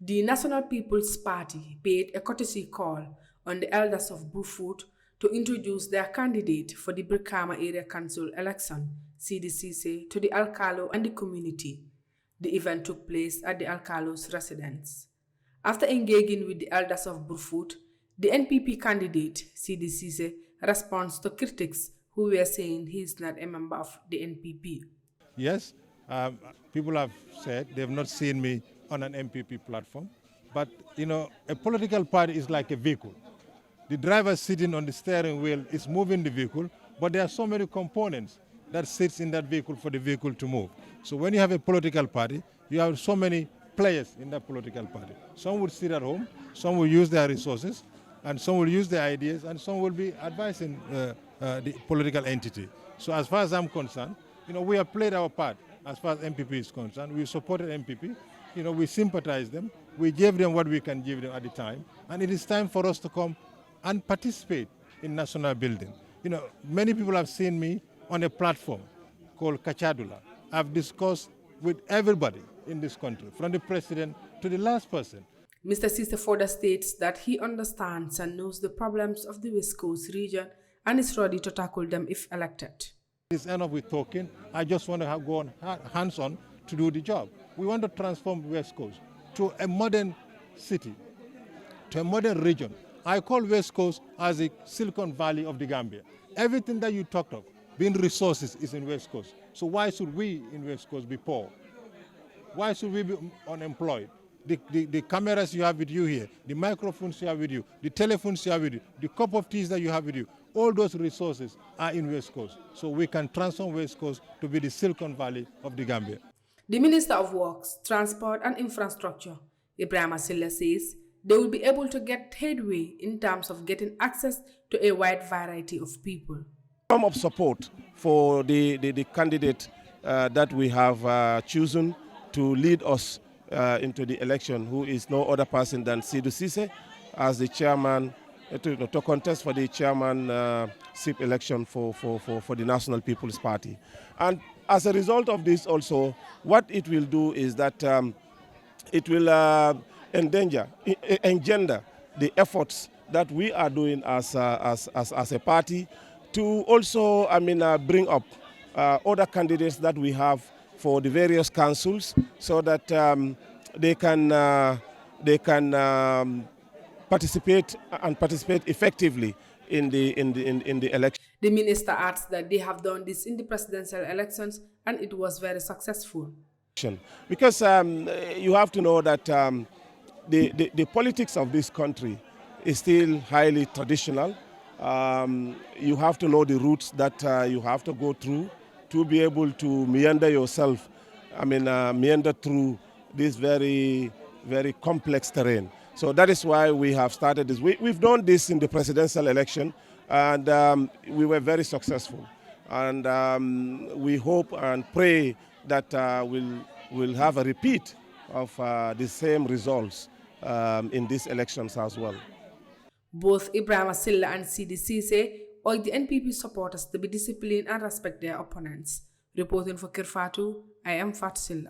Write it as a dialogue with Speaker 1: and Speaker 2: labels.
Speaker 1: The National People's Party paid a courtesy call on the elders of Brufut to introduce their candidate for the Brikama Area Council election, CDCC, to the Alcalo and the community. The event took place at the Alcalo's residence. After engaging with the elders of Brufut, the NPP candidate, CDCC, responds to critics who were saying he is not a member of the NPP.
Speaker 2: Yes, people have said they've not seen me on an NPP platform. But, a political party is like a vehicle. The driver sitting on the steering wheel is moving the vehicle, but there are so many components that sits in that vehicle for the vehicle to move. So when you have a political party, you have so many players in that political party. Some will sit at home, some will use their resources, and some will use their ideas, and some will be advising the political entity. So as far as I'm concerned, we have played our part as far as NPP is concerned. We supported NPP, we sympathize them, we gave them what we can give them at the time, and it is time for us to come and participate in national building. Many people have seen me on a platform called Kachadula. I've discussed with everybody in this country, from the president to the last person.
Speaker 1: Mr. Sise further states that he understands and knows the problems of the West Coast region and is ready to tackle them if elected.
Speaker 2: It's enough with talking. I just want to go on hands-on to do the job. We want to transform West Coast to a modern city, to a modern region. I call West Coast as a Silicon Valley of the Gambia. Everything that you talked of, being resources, is in West Coast. So why should we in West Coast be poor? Why should we be unemployed? The cameras you have with you here, the microphones you have with you, the telephones you have with you, the cup of teas that you have with you, all those resources are in West Coast. So we can transform West Coast to be the Silicon Valley of the Gambia.
Speaker 1: The Minister of Works, Transport and Infrastructure, Ibrahim Silla, says they will be able to get headway in terms of getting access to a wide variety of people.
Speaker 3: Some of support for the candidate that we have chosen to lead us into the election, who is no other person than Sidou Cisse as the chairman, to contest for the chairmanship election for the National People's Party. And as a result of this also, what it will do is that it will engender the efforts that we are doing as a party to also, bring up other candidates that we have for the various councils, so that they can participate effectively in the election.
Speaker 1: The minister adds that they have done this in the presidential elections and it was very successful.
Speaker 3: Because you have to know that the politics of this country is still highly traditional. You have to know the routes that you have to go through to be able to meander yourself, meander through this very, very complex terrain. So that is why we have started this. We've done this in the presidential election, and we were very successful. And we hope and pray that we'll have a repeat of the same results in these elections as well.
Speaker 1: Both Ibrahim Silla and Sidou Cisse urge the NPP supporters to be disciplined and respect their opponents. Reporting for Kerr, Fatou, I am Fatou.